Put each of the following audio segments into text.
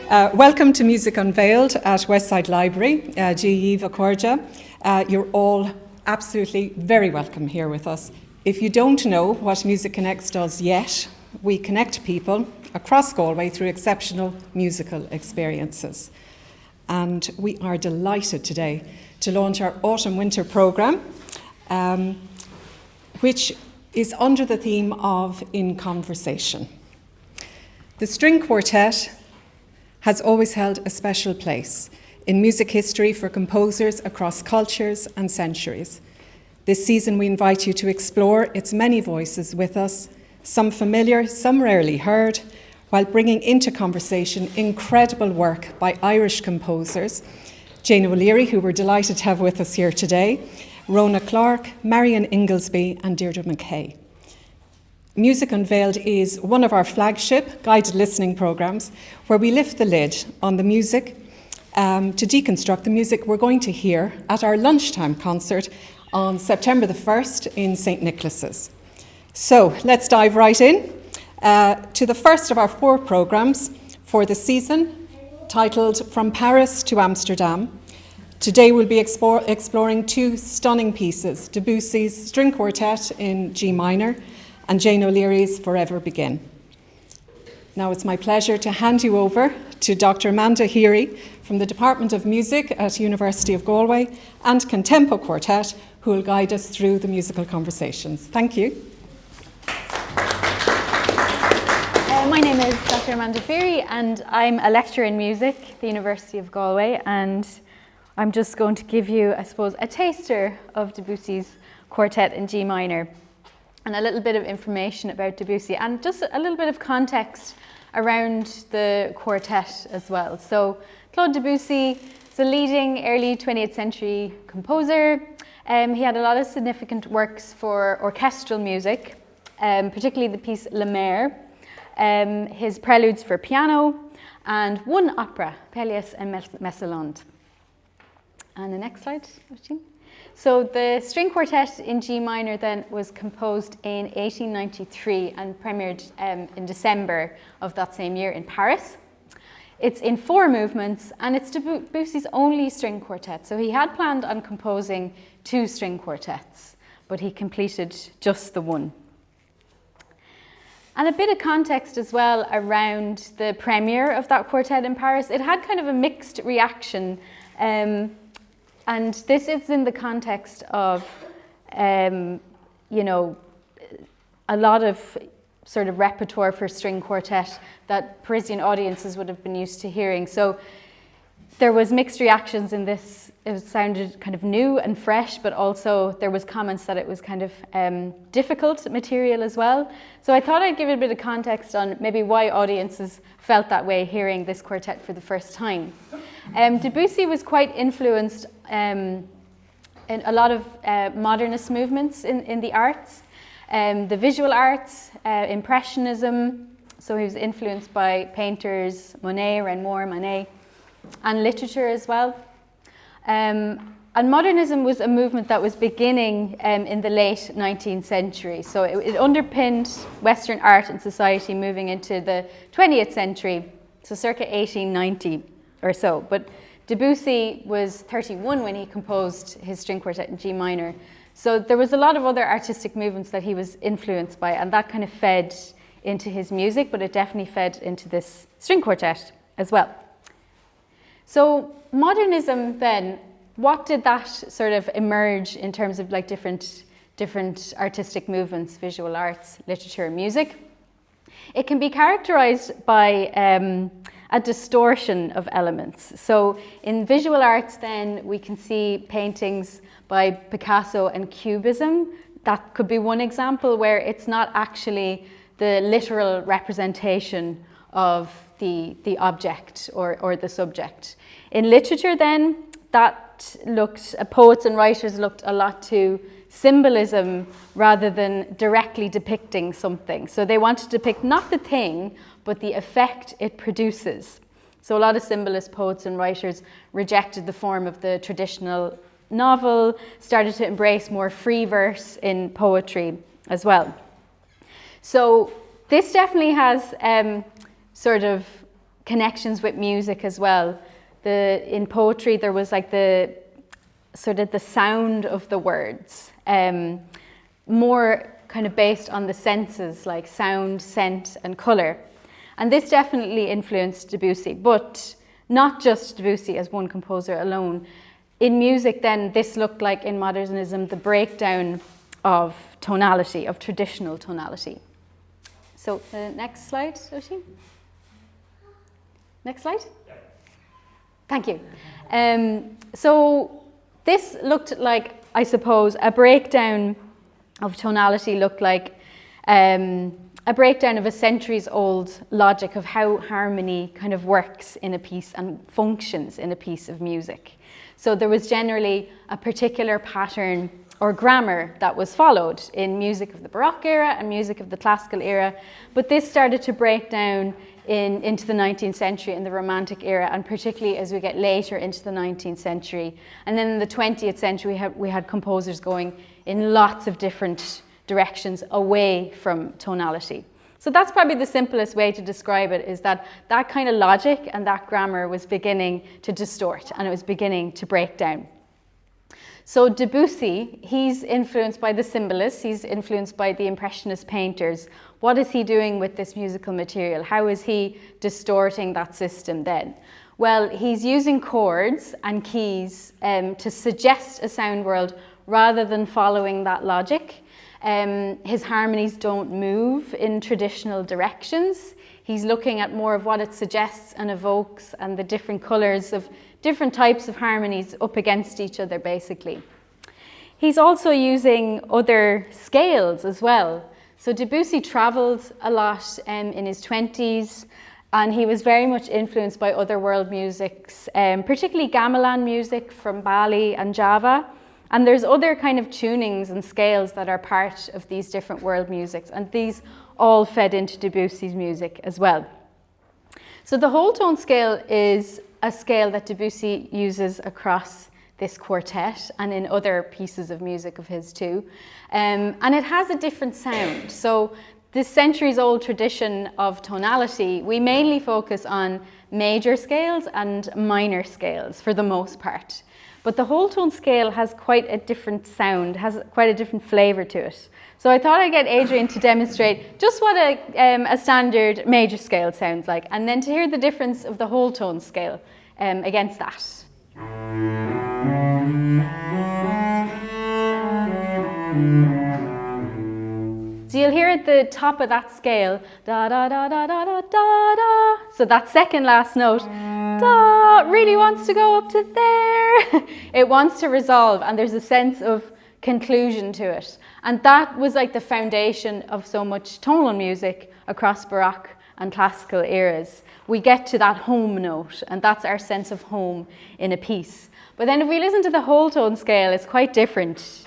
Welcome to Music Unveiled at Westside Library, G.E.V. Accordia. You're all absolutely very welcome here with us. If you don't know what Music Connects does yet, we connect people across Galway through exceptional musical experiences. And we are delighted today to launch our autumn-winter programme, which is under the theme of In Conversation. The string quartet has always held a special place in music history for composers across cultures and centuries. This season we invite you to explore its many voices with us, some familiar, some rarely heard, while bringing into conversation incredible work by Irish composers, Jane O'Leary, who we're delighted to have with us here today, Rona Clark, Marion Inglesby and Deirdre McKay. Music Unveiled is one of our flagship guided listening programmes where we lift the lid on the music to deconstruct the music we're going to hear at our Lunchtime concert on September the 1st in St Nicholas's. So let's dive right in to the first of our 4 programmes for the season, titled From Paris to Amsterdam. Today we'll be exploring 2 stunning pieces, Debussy's String Quartet in G minor and Jane O'Leary's Forever Begin. Now it's my pleasure to hand you over to Dr. Amanda Feery from the Department of Music at University of Galway and ConTempo Quartet, who will guide us through the musical conversations. Thank you. My name is Dr. Amanda Feery and I'm a lecturer in music at the University of Galway, and I'm just going to give you, I suppose, a taster of Debussy's quartet in G minor and a little bit of information about Debussy and just a little bit of context around the quartet as well. So Claude Debussy is a leading early 20th century composer. He had a lot of significant works for orchestral music, particularly the piece La Mer, his preludes for piano, and 1 opera, Pelléas and Messalonde. And the next slide, Jean. So the string quartet in G minor then was composed in 1893 and premiered in December of that same year in Paris. It's in 4 movements and it's Debussy's only string quartet. So he had planned on composing 2 string quartets, but he completed just the 1. And a bit of context as well around the premiere of that quartet in Paris. It had kind of a mixed reaction. And this is in the context of, a lot of sort of repertoire for string quartet that Parisian audiences would have been used to hearing. So there was mixed reactions in this. It sounded kind of new and fresh, but also there was comments that it was kind of difficult material as well. So I thought I'd give it a bit of context on maybe why audiences felt that way hearing this quartet for the first time. Debussy was quite influenced in a lot of modernist movements in the arts, the visual arts, Impressionism. So he was influenced by painters, Monet, Renoir, Manet, and literature as well. And modernism was a movement that was beginning in the late 19th century. So it underpinned Western art and society moving into the 20th century, so circa 1890 or so. But Debussy was 31 when he composed his string quartet in G minor. So there was a lot of other artistic movements that he was influenced by, and that kind of fed into his music, but it definitely fed into this string quartet as well. So modernism then, what did that sort of emerge in terms of like different artistic movements, visual arts, literature, music? It can be characterized by a distortion of elements. So in visual arts then we can see paintings by Picasso and Cubism. That could be one example where it's not actually the literal representation of the object or the subject. In literature then, poets and writers looked a lot to symbolism rather than directly depicting something. So they wanted to depict not the thing, but the effect it produces. So a lot of symbolist poets and writers rejected the form of the traditional novel, started to embrace more free verse in poetry as well. So this definitely has sort of connections with music as well. In poetry, there was like the sound of the words, more kind of based on the senses, like sound, scent, and colour. And this definitely influenced Debussy, but not just Debussy as one composer alone. In music then, this looked like, in modernism, the breakdown of tonality, of traditional tonality. So the next slide, Oisin. Next slide. Thank you. So this looked like, I suppose, a breakdown of tonality looked like a breakdown of a centuries-old logic of how harmony kind of works in a piece and functions in a piece of music. So there was generally a particular pattern or grammar that was followed in music of the Baroque era and music of the classical era, but this started to break down into the 19th century in the Romantic era, and particularly as we get later into the 19th century. And then in the 20th century, we had composers going in lots of different directions away from tonality. So that's probably the simplest way to describe it, is that that kind of logic and that grammar was beginning to distort, and it was beginning to break down. So Debussy, he's influenced by the symbolists, he's influenced by the Impressionist painters. What is he doing with this musical material? How is he distorting that system then? Well, he's using chords and keys to suggest a sound world rather than following that logic. His harmonies don't move in traditional directions. He's looking at more of what it suggests and evokes, and the different colours of different types of harmonies up against each other, basically. He's also using other scales as well. So Debussy travelled a lot in his 20s, and he was very much influenced by other world musics, particularly gamelan music from Bali and Java. And there's other kind of tunings and scales that are part of these different world musics, and these all fed into Debussy's music as well. So the whole tone scale is a scale that Debussy uses across this quartet and in other pieces of music of his too. And it has a different sound. So this centuries-old tradition of tonality, we mainly focus on major scales and minor scales for the most part. But the whole tone scale has quite a different sound, has quite a different flavour to it. So I thought I'd get Adrian to demonstrate just what a standard major scale sounds like, and then to hear the difference of the whole tone scale against that. So you'll hear at the top of that scale, da da da da da da da da. So that second last note, da, really wants to go up to there. It wants to resolve, and there's a sense of conclusion to it. And that was like the foundation of so much tonal music across Baroque and classical eras. We get to that home note, and that's our sense of home in a piece. But then if we listen to the whole tone scale, it's quite different.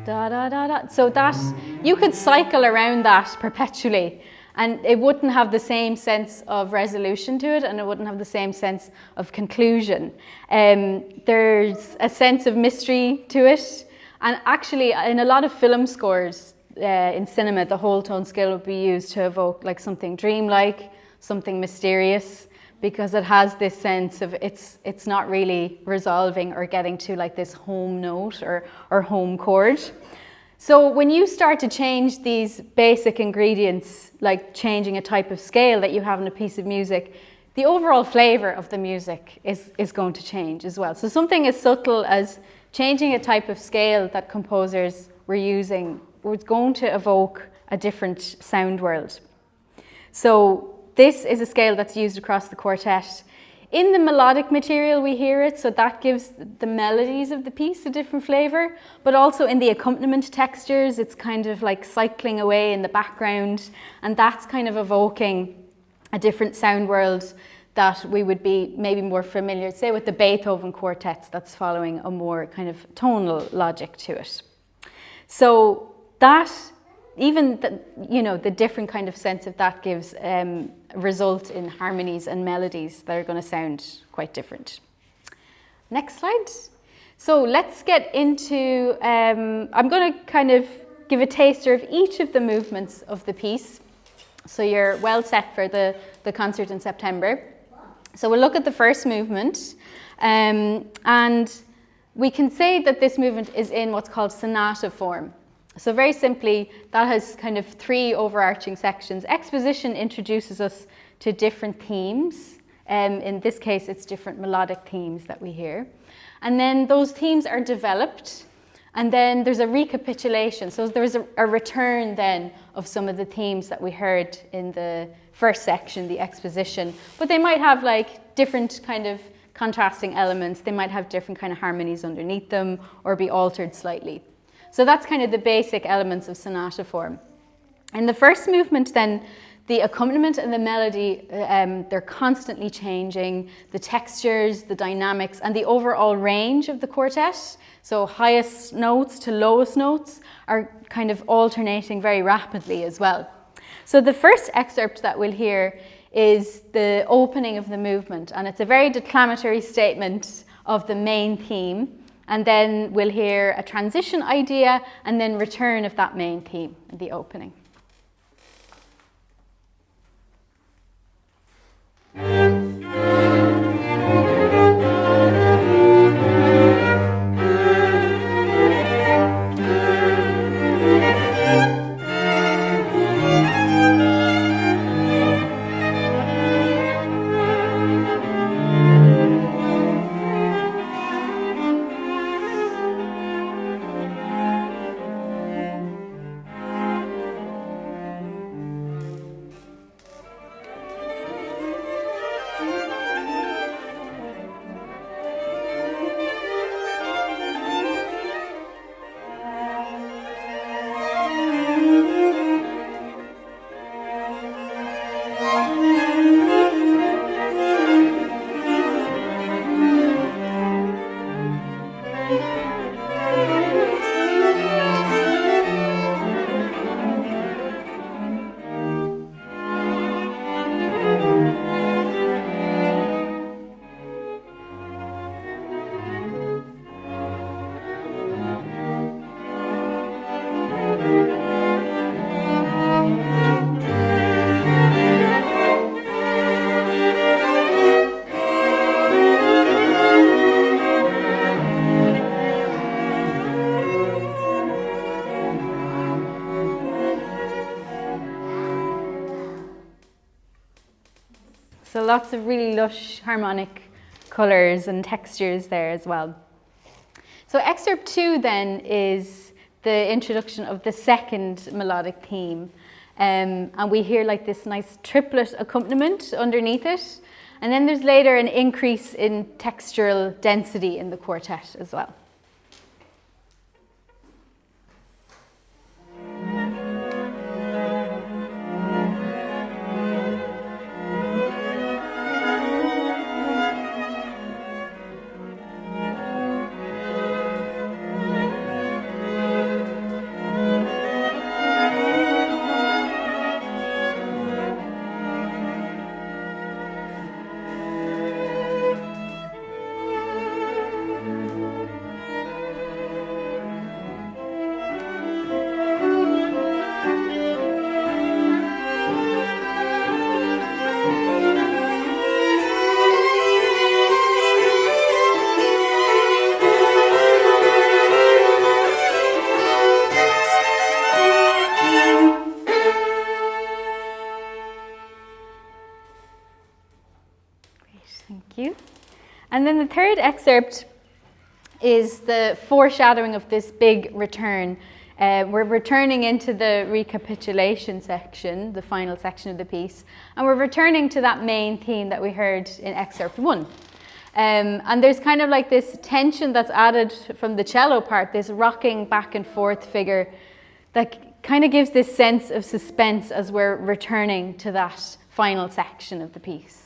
Da, da, da, da. So that you could cycle around that perpetually, and it wouldn't have the same sense of resolution to it, and it wouldn't have the same sense of conclusion. There's a sense of mystery to it, and actually in a lot of film scores in cinema, the whole tone scale would be used to evoke like something dreamlike, something mysterious, because it has this sense of it's not really resolving or getting to like this home note or home chord. So when you start to change these basic ingredients, like changing a type of scale that you have in a piece of music, the overall flavour of the music is going to change as well. So something as subtle as changing a type of scale that composers were using was going to evoke a different sound world. So this is a scale that's used across the quartet. In the melodic material we hear it, so that gives the melodies of the piece a different flavour, but also in the accompaniment textures, it's kind of like cycling away in the background, and that's kind of evoking a different sound world that we would be maybe more familiar, say with the Beethoven quartets, that's following a more kind of tonal logic to it. So that, even the different kind of sense of that gives result in harmonies and melodies that are going to sound quite different. Next slide. So let's get into, I'm going to kind of give a taster of each of the movements of the piece. So you're well set for the concert in September. So we'll look at the first movement, and we can say that this movement is in what's called sonata form. So very simply, that has kind of three overarching sections. Exposition introduces us to different themes. In this case, it's different melodic themes that we hear. And then those themes are developed, and then there's a recapitulation. So there's a return then of some of the themes that we heard in the first section, the exposition. But they might have like different kind of contrasting elements. They might have different kind of harmonies underneath them or be altered slightly. So that's kind of the basic elements of sonata form. In the first movement then, the accompaniment and the melody, they're constantly changing. The textures, the dynamics, and the overall range of the quartet, so highest notes to lowest notes, are kind of alternating very rapidly as well. So the first excerpt that we'll hear is the opening of the movement, and it's a very declamatory statement of the main theme. And then we'll hear a transition idea and then return of that main theme in the opening. So lots of really lush harmonic colours and textures there as well. So excerpt 2 then is the introduction of the second melodic theme. And we hear like this nice triplet accompaniment underneath it. And then there's later an increase in textural density in the quartet as well. And then the third excerpt is the foreshadowing of this big return. We're returning into the recapitulation section, the final section of the piece, and we're returning to that main theme that we heard in excerpt 1. And there's kind of like this tension that's added from the cello part, this rocking back and forth figure that kind of gives this sense of suspense as we're returning to that final section of the piece.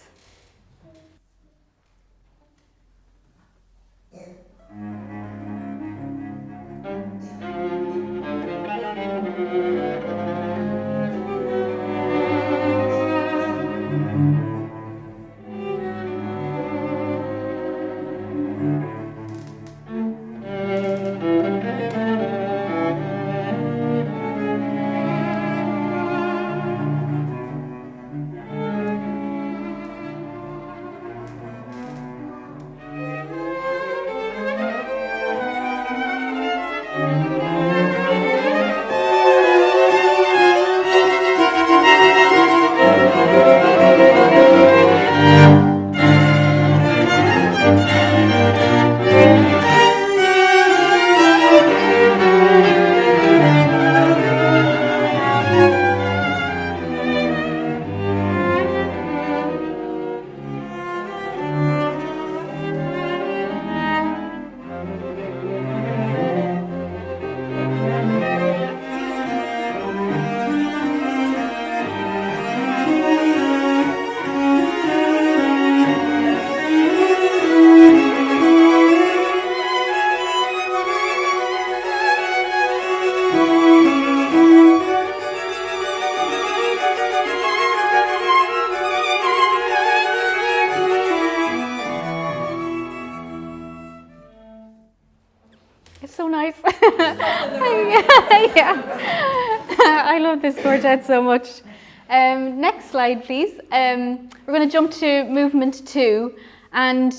I love this quartet so much. Next slide, please. We're going to jump to movement 2. And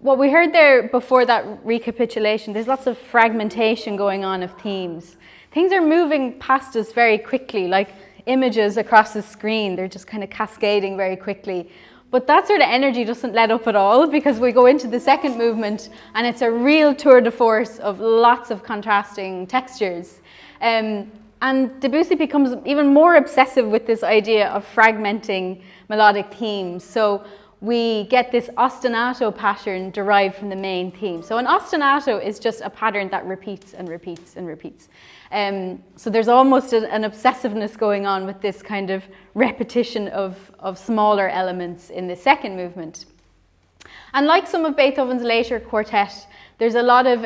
what we heard there before that recapitulation, there's lots of fragmentation going on of themes. Things are moving past us very quickly, like images across the screen. They're just kind of cascading very quickly. But that sort of energy doesn't let up at all, because we go into the second movement and it's a real tour de force of lots of contrasting textures. And Debussy becomes even more obsessive with this idea of fragmenting melodic themes. So we get this ostinato pattern derived from the main theme. So an ostinato is just a pattern that repeats and repeats and repeats. So there's almost an obsessiveness going on with this kind of repetition of smaller elements in the second movement. And like some of Beethoven's later quartet, there's a lot of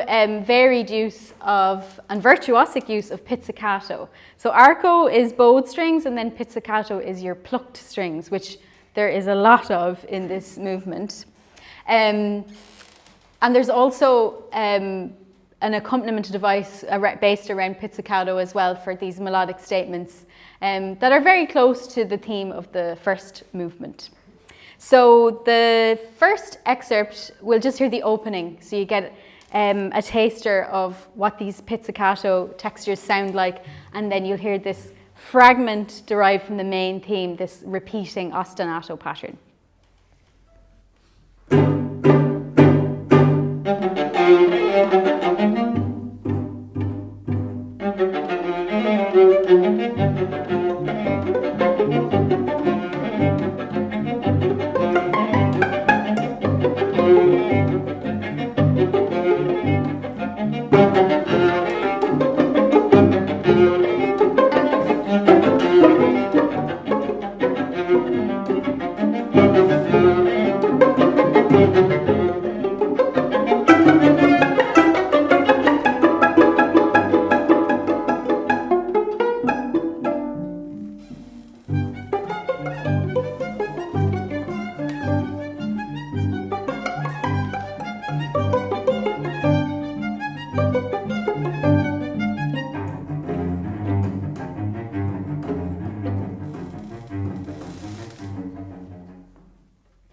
varied use of, and virtuosic use of pizzicato. So arco is bowed strings, and then pizzicato is your plucked strings, which there is a lot of in this movement. And there's also an accompaniment device based around pizzicato as well for these melodic statements that are very close to the theme of the first movement. So the first excerpt, we'll just hear the opening, so you get a taster of what these pizzicato textures sound like, and then you'll hear this fragment derived from the main theme, this repeating ostinato pattern.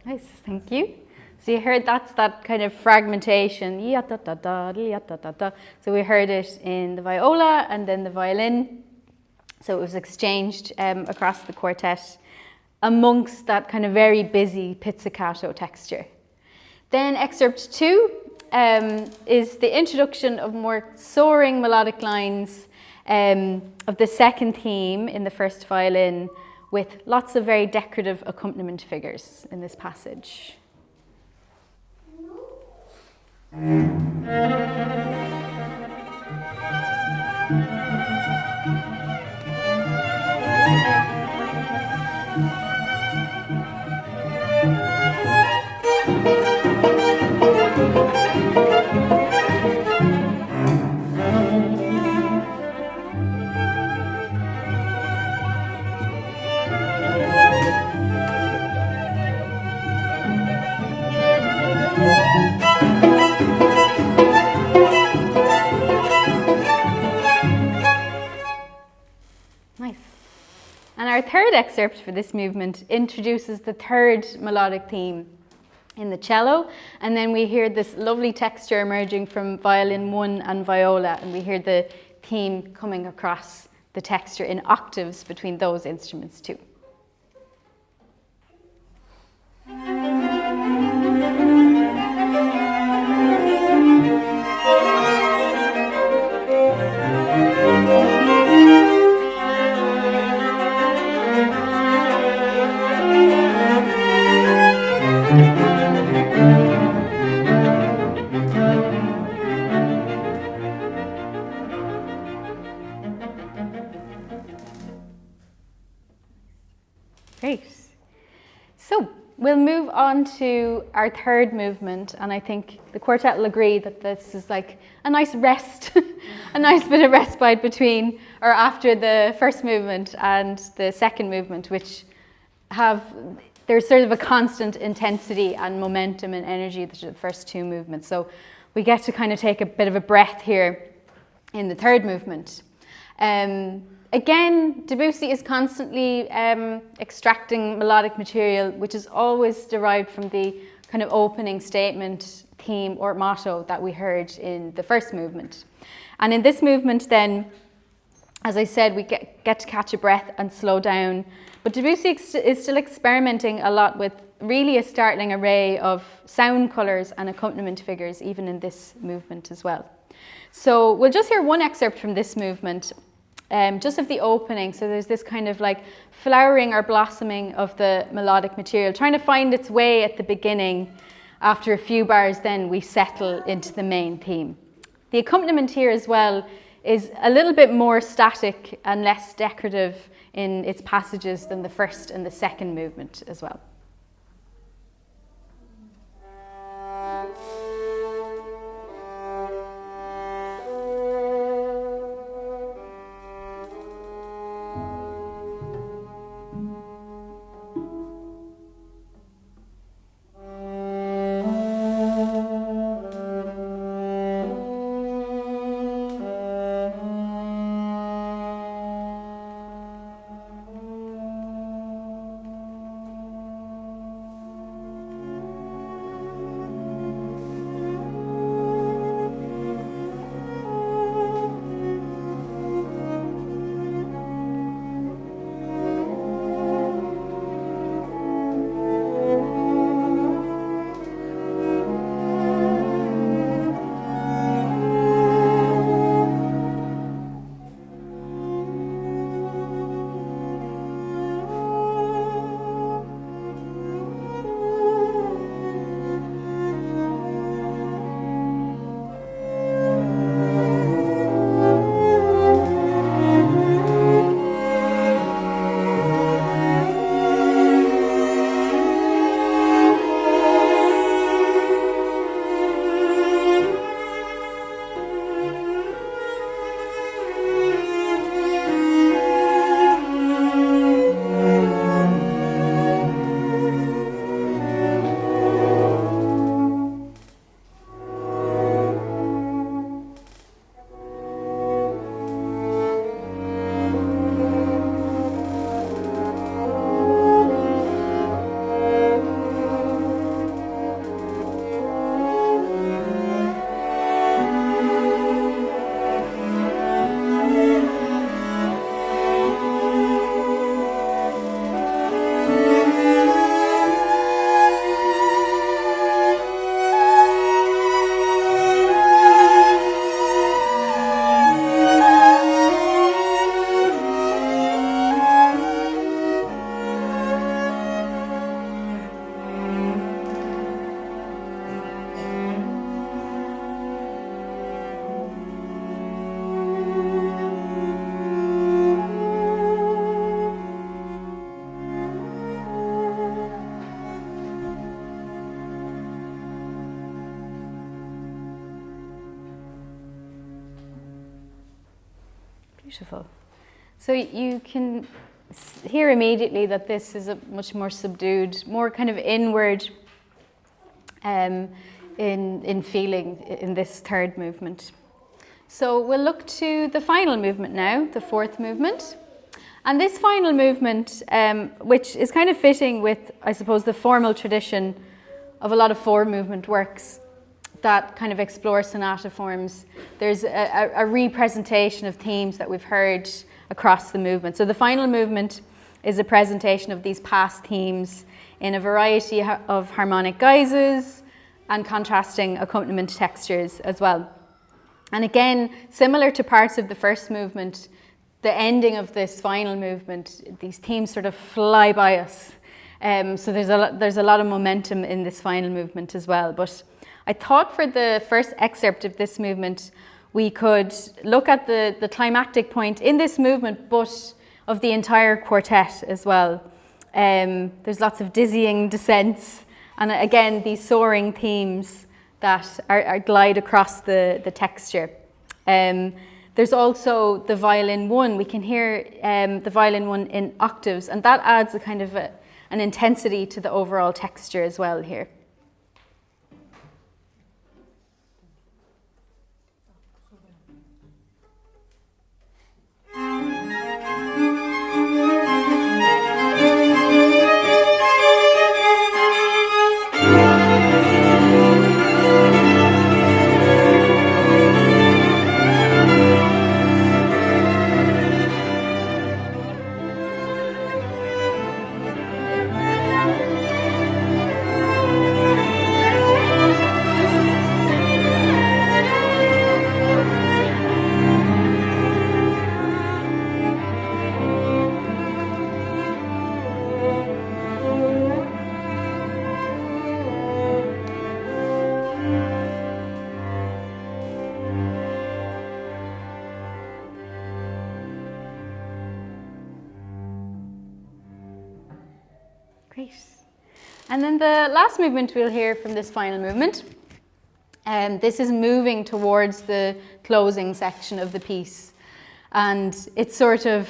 Nice, thank you. So you heard that's that kind of fragmentation. So we heard it in the viola and then the violin. So it was exchanged across the quartet amongst that kind of very busy pizzicato texture. Then excerpt 2 is the introduction of more soaring melodic lines of the second theme in the first violin, with lots of very decorative accompaniment figures in this passage. Nice. And our third excerpt for this movement introduces the third melodic theme in the cello, and then we hear this lovely texture emerging from violin 1 and viola, and we hear the theme coming across the texture in octaves between those instruments too. Great. So we'll move on to our third movement, and I think the quartet will agree that this is like a nice rest, a nice bit of respite between or after the first movement and the second movement, which there's sort of a constant intensity and momentum and energy to the first two movements. So we get to kind of take a bit of a breath here in the third movement. Again, Debussy is constantly extracting melodic material, which is always derived from the kind of opening statement, theme, or motto that we heard in the first movement. And in this movement then, as I said, we get to catch a breath and slow down. But Debussy is still experimenting a lot with really a startling array of sound colours and accompaniment figures, even in this movement as well. So we'll just hear one excerpt from this movement, just of the opening. So there's this kind of like flowering or blossoming of the melodic material, trying to find its way at the beginning. After a few bars, then we settle into the main theme. The accompaniment here as well is a little bit more static and less decorative in its passages than the first and the second movement as well. Beautiful. So you can hear immediately that this is a much more subdued, more kind of inward in feeling in this third movement. So we'll look to the final movement now, the fourth movement. And this final movement, which is kind of fitting with, I suppose, the formal tradition of a lot of four-movement works that kind of explore sonata forms. There's a representation of themes that we've heard across the movement. So the final movement is a presentation of these past themes in a variety of harmonic guises and contrasting accompaniment textures as well. And again, similar to parts of the first movement, the ending of this final movement, these themes sort of fly by us. So there's a lot of momentum in this final movement as well. But I thought for the first excerpt of this movement, we could look at the climactic point in this movement, but of the entire quartet as well. There's lots of dizzying descents, and again, these soaring themes that are glide across the texture. There's also the violin one. We can hear the violin one in octaves, and that adds a kind of an intensity to the overall texture as well here. Great. And then the last movement we'll hear from this final movement. This is moving towards the closing section of the piece. And it's sort of,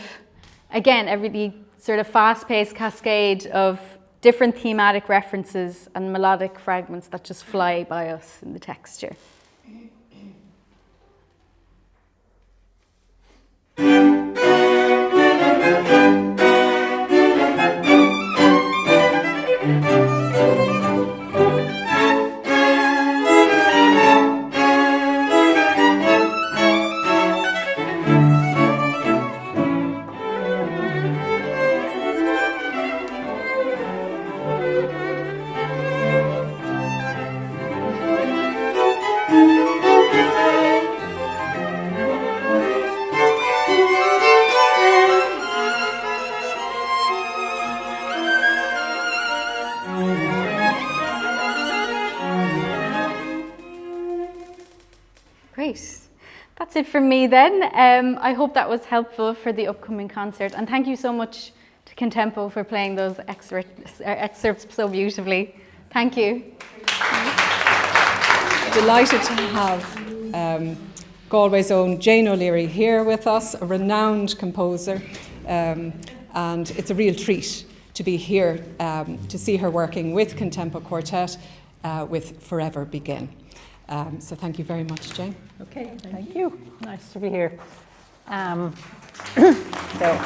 again, every sort of fast-paced cascade of different thematic references and melodic fragments that just fly by us in the texture. Great. That's it from me then. I hope that was helpful for the upcoming concert. And thank you so much to ConTempo for playing those excerpts so beautifully. Thank you. Delighted to have Galway's own Jane O'Leary here with us, a renowned composer. And it's a real treat to be here to see her working with ConTempo Quartet with Forever Begin. So thank you very much, Jane. Okay, thank you. Nice to be here. So,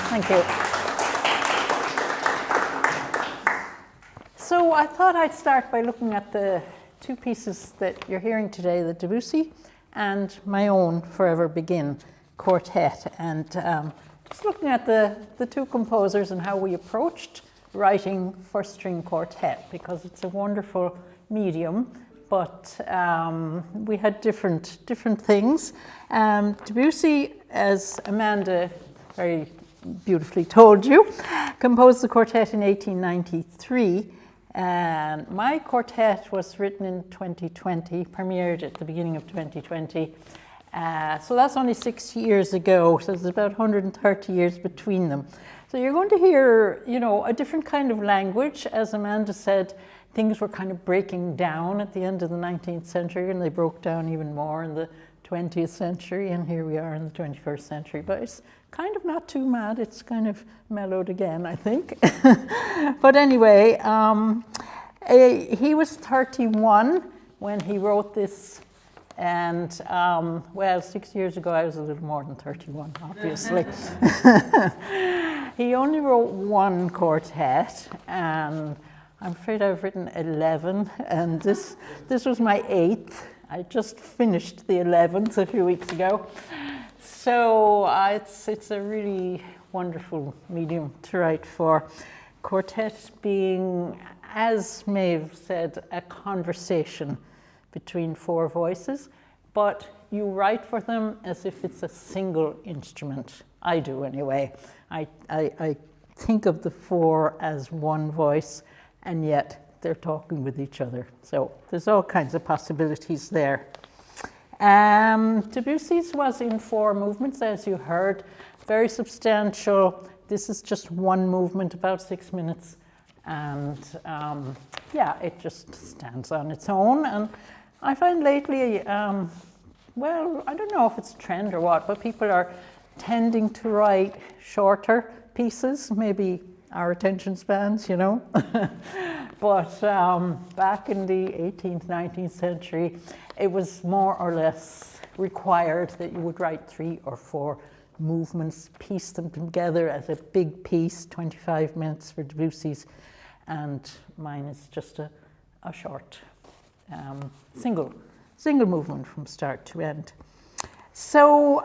thank you. So I thought I'd start by looking at the two pieces that you're hearing today, the Debussy and my own Forever Begin quartet. And just looking at the two composers and how we approached writing for string quartet, because it's a wonderful medium. But we had different things. Debussy, as Amanda very beautifully told you, composed the quartet in 1893. And my quartet was written in 2020, premiered at the beginning of 2020. So that's only 6 years ago. So there's about 130 years between them. So you're going to hear, a different kind of language. As Amanda said, things were kind of breaking down at the end of the 19th century, and they broke down even more in the 20th century, and here we are in the 21st century. But it's kind of not too mad. It's kind of mellowed again, I think. But anyway, he was 31 when he wrote this, and 6 years ago I was a little more than 31, obviously. He only wrote one quartet, and I'm afraid I've written 11, and this was my 8th. I just finished the 11th a few weeks ago. So it's a really wonderful medium to write for. Quartet being, as Maeve said, a conversation between four voices, but you write for them as if it's a single instrument. I do anyway. I think of the four as one voice, and yet they're talking with each other. So there's all kinds of possibilities there. Debussy's was in 4 movements, as you heard, very substantial. This is just one movement, about 6 minutes. And it just stands on its own. And I find lately, I don't know if it's a trend or what, but people are tending to write shorter pieces, maybe our attention spans, But back in the 18th, 19th century, it was more or less required that you would write 3 or 4 movements, piece them together as a big piece, 25 minutes for Debussy's, and mine is just a short single movement from start to end. So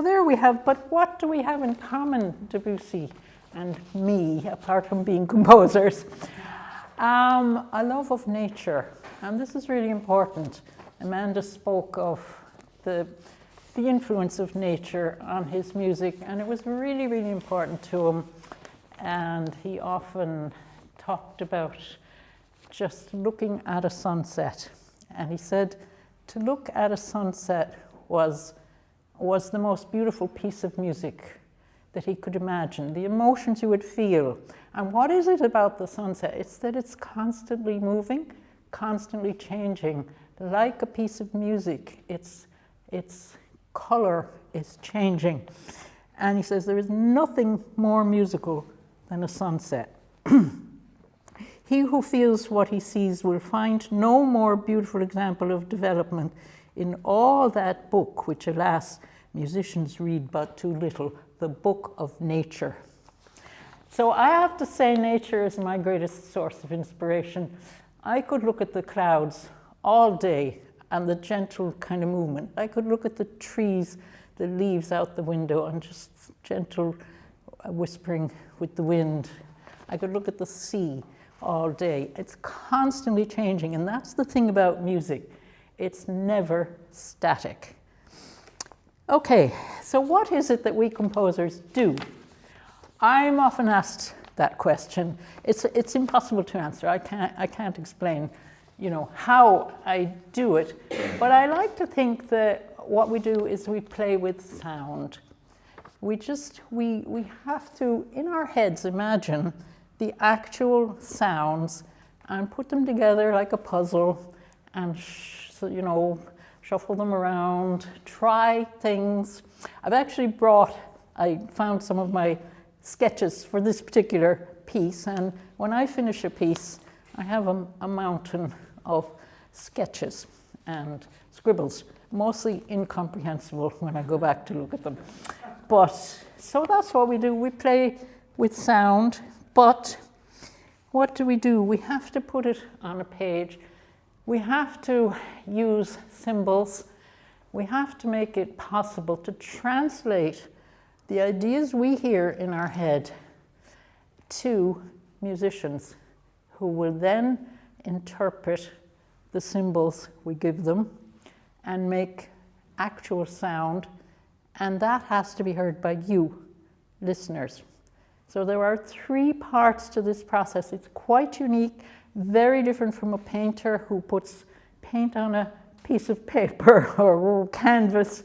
there we have, but what do we have in common, Debussy and me, apart from being composers? A love of nature, and this is really important. Amanda spoke of the influence of nature on his music, and it was really, really important to him. And he often talked about just looking at a sunset. And he said to look at a sunset was the most beautiful piece of music that he could imagine, the emotions you would feel. And what is it about the sunset? It's that it's constantly moving, constantly changing, like a piece of music. Its color is changing. And he says there is nothing more musical than a sunset. He who feels what he sees will find no more beautiful example of development in all that book, which alas, musicians read but too little, the book of nature. So I have to say nature is my greatest source of inspiration. I could look at the clouds all day and the gentle kind of movement. I could look at the trees, the leaves out the window and just gentle whispering with the wind. I could look at the sea all day. It's constantly changing, and that's the thing about music. It's never static. Okay, so what is it that we composers do? I'm often asked that question. It's impossible to answer. I can't explain, how I do it. But I like to think that what we do is we play with sound. We have to, in our heads, imagine the actual sounds and put them together like a puzzle and, shuffle them around, try things. I found some of my sketches for this particular piece, and when I finish a piece, I have a mountain of sketches and scribbles, mostly incomprehensible when I go back to look at them. But, so that's what we do. We play with sound, but what do? We have to put it on a page. We have to use symbols. We have to make it possible to translate the ideas we hear in our head to musicians who will then interpret the symbols we give them and make actual sound, and that has to be heard by you, listeners. So there are 3 parts to this process. It's quite unique, very different from a painter who puts paint on a piece of paper or canvas,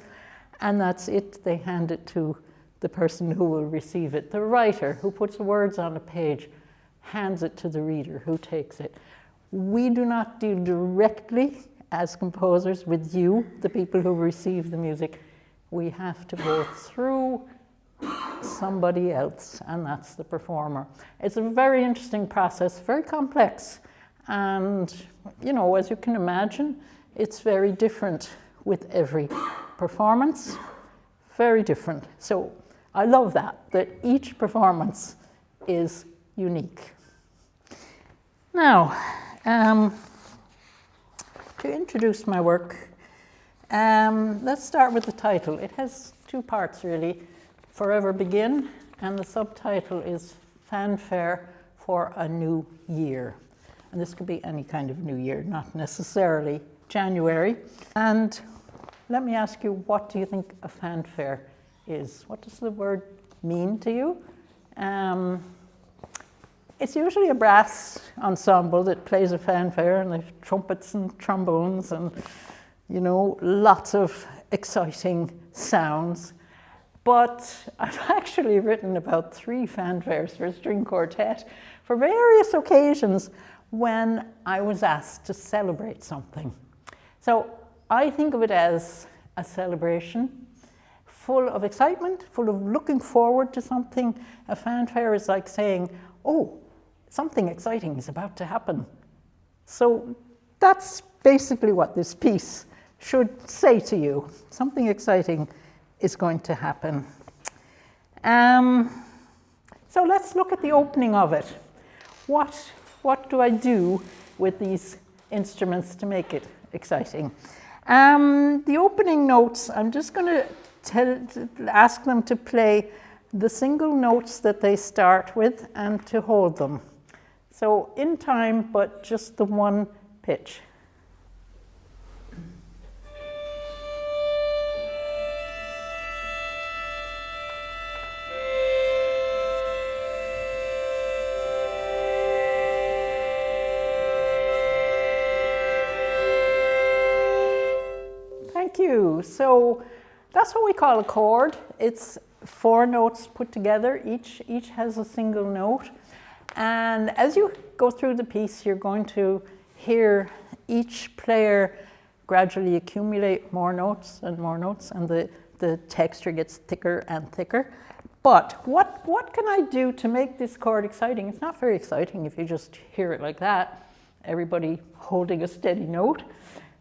and that's it. They hand it to the person who will receive it. The writer who puts words on a page hands it to the reader who takes it. We do not deal directly as composers with you, the people who receive the music. We have to go through somebody else, and that's the performer. It's a very interesting process, very complex, and as you can imagine, it's very different with every performance, very different. So I love that each performance is unique. Now, to introduce my work, let's start with the title. It has 2 parts really. Forever Begin, and the subtitle is Fanfare for a New Year. And this could be any kind of new year, not necessarily January. And let me ask you, what do you think a fanfare is? What does the word mean to you? It's usually a brass ensemble that plays a fanfare, and they have trumpets and trombones and, lots of exciting sounds. But I've actually written about 3 fanfares for a string quartet for various occasions when I was asked to celebrate something. So I think of it as a celebration, full of excitement, full of looking forward to something. A fanfare is like saying, oh, something exciting is about to happen. So that's basically what this piece should say to you. Something exciting is going to happen. So let's look at the opening of it. What do I do with these instruments to make it exciting? The opening notes, I'm just going to ask them to play the single notes that they start with and to hold them. So in time, but just the one pitch. Thank you. So that's what we call a chord. It's 4 notes put together. Each has a single note. And as you go through the piece, you're going to hear each player gradually accumulate more notes, and the texture gets thicker and thicker. But what can I do to make this chord exciting? It's not very exciting if you just hear it like that, everybody holding a steady note.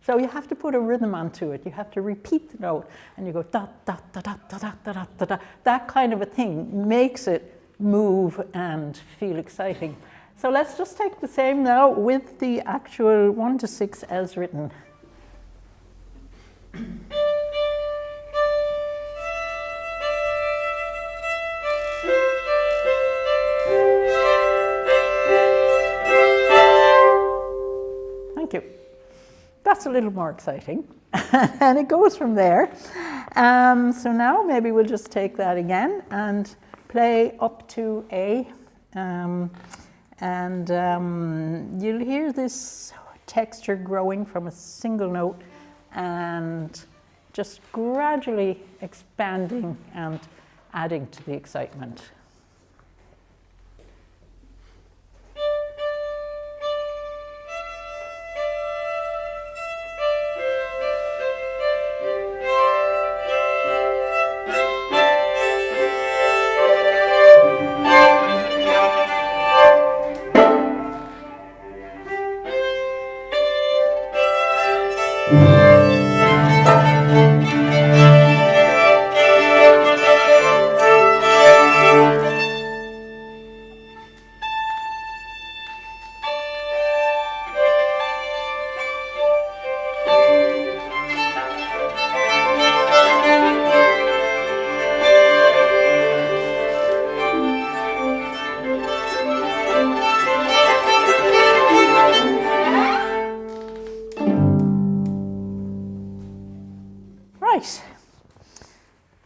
So you have to put a rhythm onto it. You have to repeat the note, and you go da da da da da da da da da. That kind of a thing makes it move and feel exciting. So let's just take the same now with the actual 1 to 6 as written. Thank you. That's a little more exciting. And it goes from there. So now maybe we'll just take that again and play up to A. You'll hear this texture growing from a single note and just gradually expanding and adding to the excitement.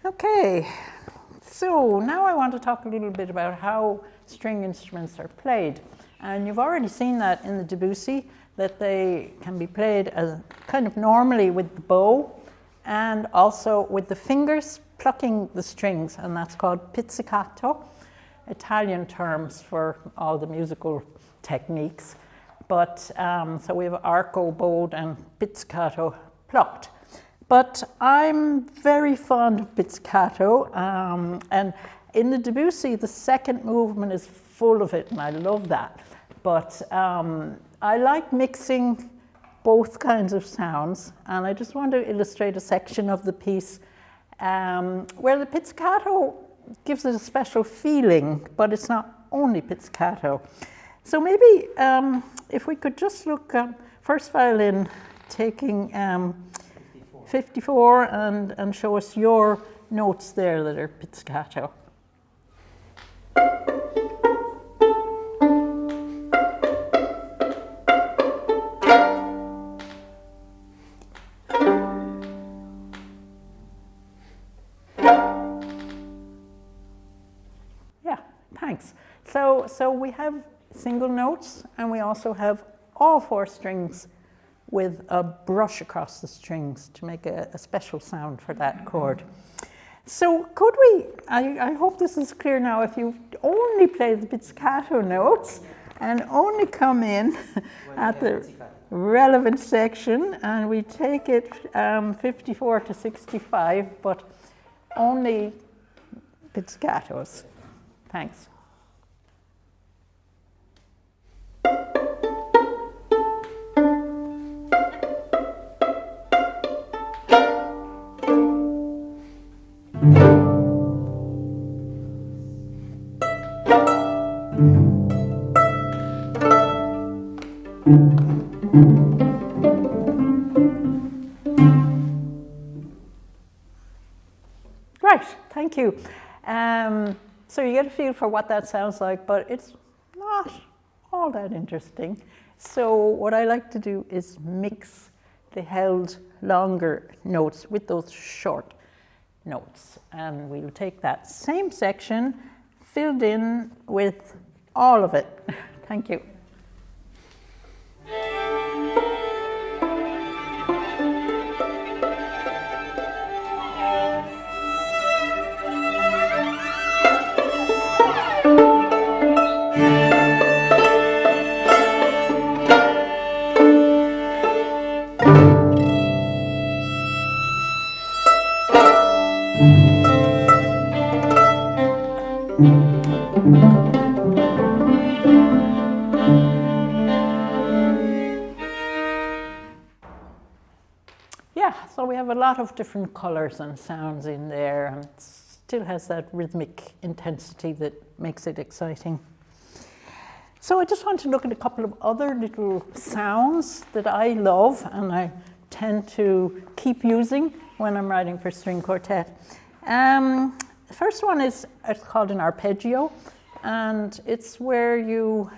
Okay, so now I want to talk a little bit about how string instruments are played. And you've already seen that in the Debussy, that they can be played as kind of normally with the bow and also with the fingers plucking the strings, and that's called pizzicato, Italian terms for all the musical techniques. But so we have arco bowed and pizzicato plucked. But I'm very fond of pizzicato, and in the Debussy, the second movement is full of it, and I love that. But I like mixing both kinds of sounds, and I just want to illustrate a section of the piece where the pizzicato gives it a special feeling, but it's not only pizzicato. So maybe if we could just look at first violin taking 54 and show us your notes there that are pizzicato. Yeah, thanks. So we have single notes, and we also have all 4 strings with a brush across the strings to make a special sound for that chord. So could we, I hope this is clear now, if you only play the pizzicato notes and only come in at the relevant section, and we take it 54 to 65, but only pizzicatos. Thanks. Right, thank you. So you get a feel for what that sounds like, but it's not all that interesting. So what I like to do is mix the held longer notes with those short notes. And we'll take that same section filled in with all of it. Thank you. Yeah, so we have a lot of different colors and sounds in there, and it still has that rhythmic intensity that makes it exciting. So I just want to look at a couple of other little sounds that I love and I tend to keep using when I'm writing for string quartet. The first one is, it's called an arpeggio, and it's where you,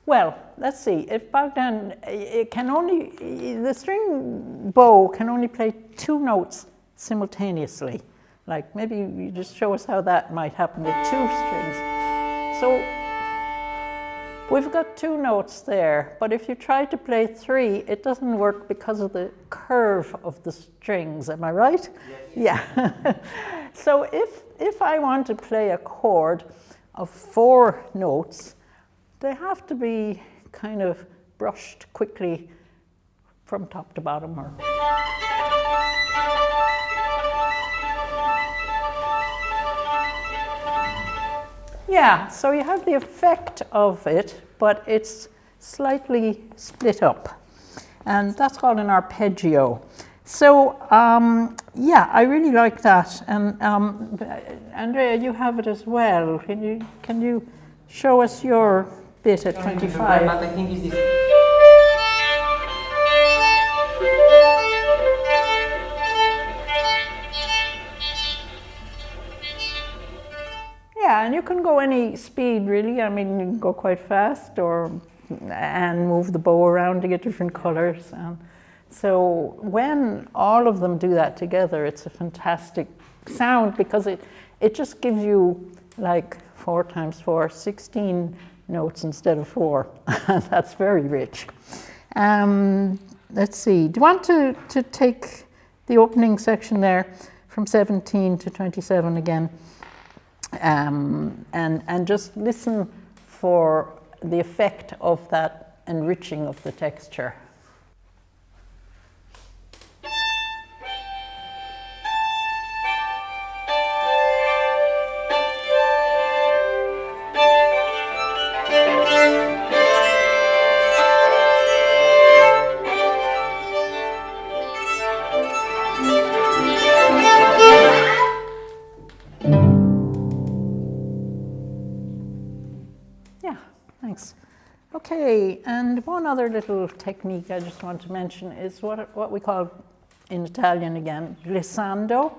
well, let's see, if Bogdan, the string bow can only play 2 notes simultaneously. Like maybe you just show us how that might happen with 2 strings. So we've got 2 notes there, but if you try to play 3, it doesn't work because of the curve of the strings, am I right? Yes. Yeah. So if I want to play a chord of 4 notes, they have to be kind of brushed quickly from top to bottom. Or yeah, so you have the effect of it, but it's slightly split up. And that's called an arpeggio. So, yeah, I really like that. And Andrea, you have it as well. Can you show us your bit at 25? I think it's this. Yeah, and you can go any speed really. I mean, you can go quite fast and move the bow around to get different colors. So when all of them do that together, it's a fantastic sound because it just gives you like 4 times 4, 16 notes instead of 4. That's very rich. Let's see, do you want to take the opening section there from 17 to 27 again? And just listen for the effect of that enriching of the texture. Okay, and one other little technique I just want to mention is what we call in Italian again, glissando.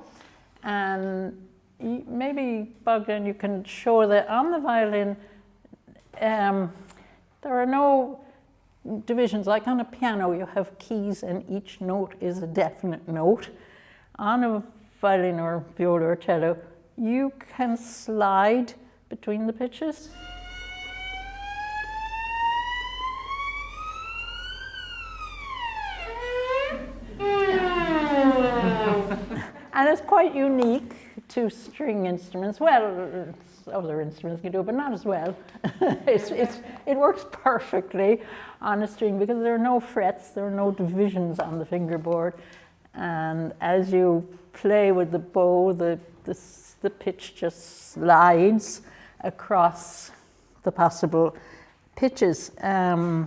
And maybe, Bogdan, you can show that on the violin, there are no divisions. Like on a piano, you have keys and each note is a definite note. On a violin or viola or cello, you can slide between the pitches. And it's quite unique to string instruments. Well, other instruments can do it, but not as well. It works perfectly on a string because there are no frets, there are no divisions on the fingerboard. And as you play with the bow, the pitch just slides across the possible pitches. Yeah.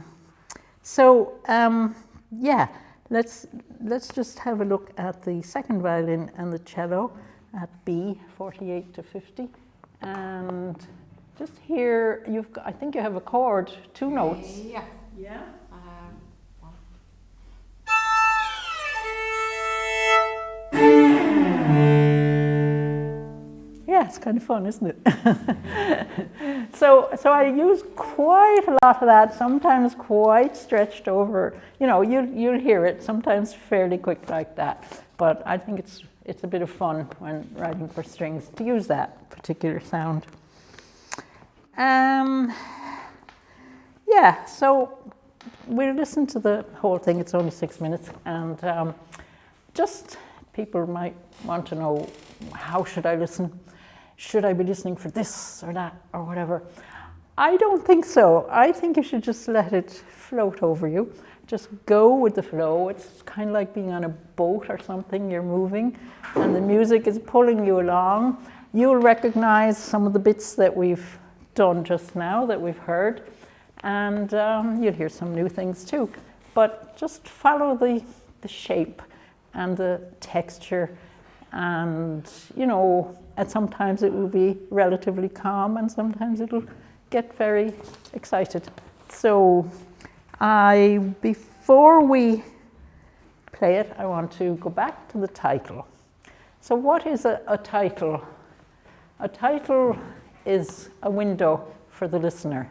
Let's just have a look at the second violin and the cello at B, 48 to 50. And just here, I think you have a chord, 2 notes. Yeah. Yeah? Yeah, it's kind of fun, isn't it? So I use quite a lot of that, sometimes quite stretched over. You know, you'll hear it, sometimes fairly quick like that. But I think it's a bit of fun when writing for strings to use that particular sound. Yeah, so we'll listen to the whole thing. It's only 6 minutes, and just people might want to know, how should I listen? Should I be listening for this or that or whatever? I don't think so. I think you should just let it float over you. Just go with the flow. It's kind of like being on a boat or something. You're moving and the music is pulling you along, You'll recognize some of the bits that we've done just now, that we've heard, and you'll hear some new things too. But just follow the shape and the texture, and and sometimes it will be relatively calm and sometimes it'll get very excited. So before we play it, I want to go back to the title. So what is a title? A title is a window for the listener.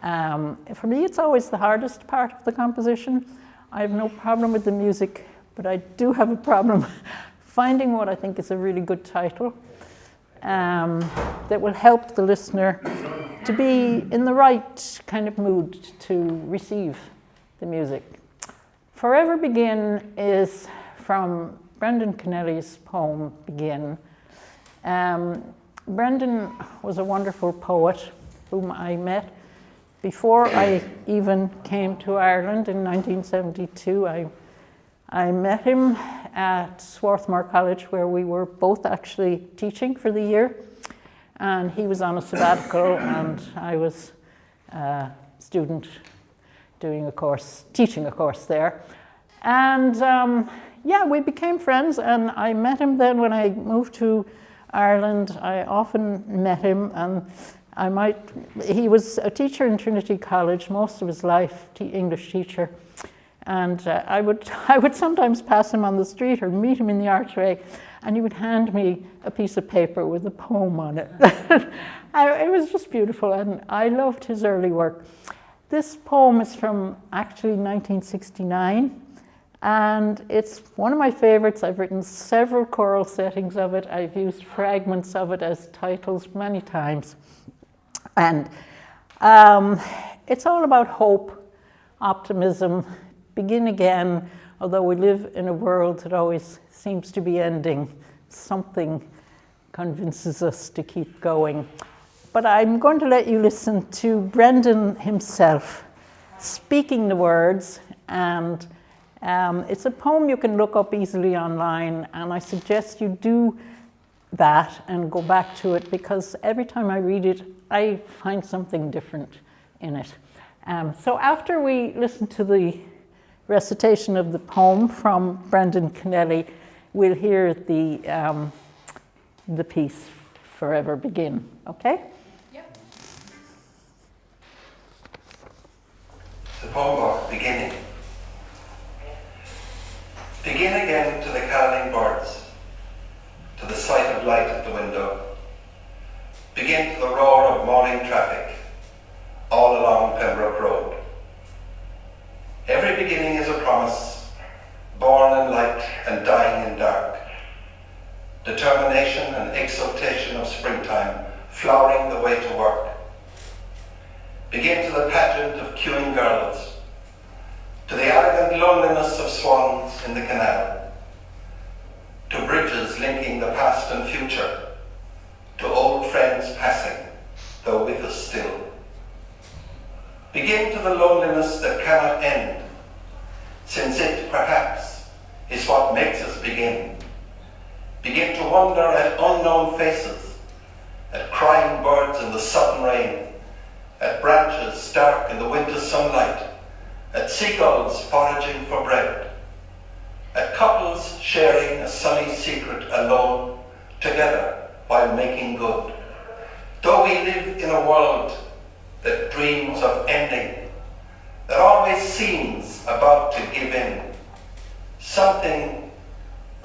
For me, it's always the hardest part of the composition. I have no problem with the music, but I do have a problem finding what I think is a really good title that will help the listener to be in the right kind of mood to receive the music. Forever Begin is from Brendan Kennelly's poem, Begin. Brendan was a wonderful poet whom I met before I even came to Ireland in 1972. I met him at Swarthmore College, where we were both actually teaching for the year. And he was on a sabbatical, and I was a student doing a course, teaching a course there. And we became friends, and I met him then when I moved to Ireland. I often met him, and he was a teacher in Trinity College most of his life, English teacher. And I would sometimes pass him on the street or meet him in the archway, and he would hand me a piece of paper with a poem on it. It was just beautiful, and I loved his early work. This poem is from actually 1969, and it's one of my favorites. I've written several choral settings of it. I've used fragments of it as titles many times. And it's all about hope, optimism, begin again. Although we live in a world that always seems to be ending, something convinces us to keep going. But I'm going to let you listen to Brendan himself speaking the words, and it's a poem you can look up easily online, and I suggest you do that and go back to it, because every time I read it, I find something different in it. So after we listen to the recitation of the poem from Brendan Kennelly, we'll hear the piece Forever Begin. Okay? Yep. The poem of Beginning. Begin again to the calling birds, to the sight of light at the window. Begin to the roar of morning traffic all along Pembroke Road. Every beginning is a promise, born in light and dying in dark. Determination and exultation of springtime, flowering the way to work. Begin to the pageant of queuing girls, to the elegant loneliness of swans in the canal, to bridges linking the past and future, to old friends passing, though with us still. Begin to the loneliness that cannot end, since it, perhaps, is what makes us begin. Begin to wonder at unknown faces, at crying birds in the sudden rain, at branches dark in the winter sunlight, at seagulls foraging for bread, at couples sharing a sunny secret alone, together while making good. Though we live in a world that dreams of ending, that always seems about to give in, something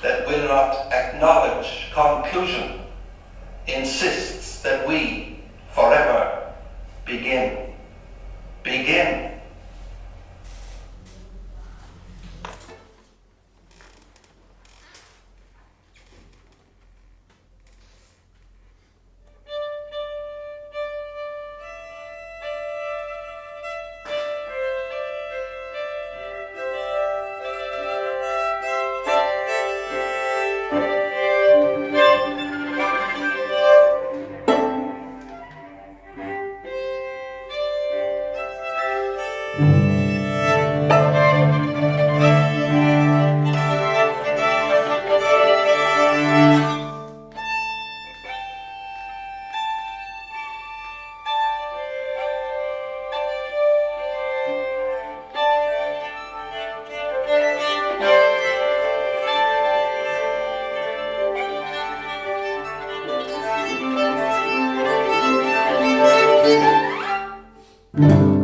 that will not acknowledge conclusion insists that we forever begin. Begin. Thank you.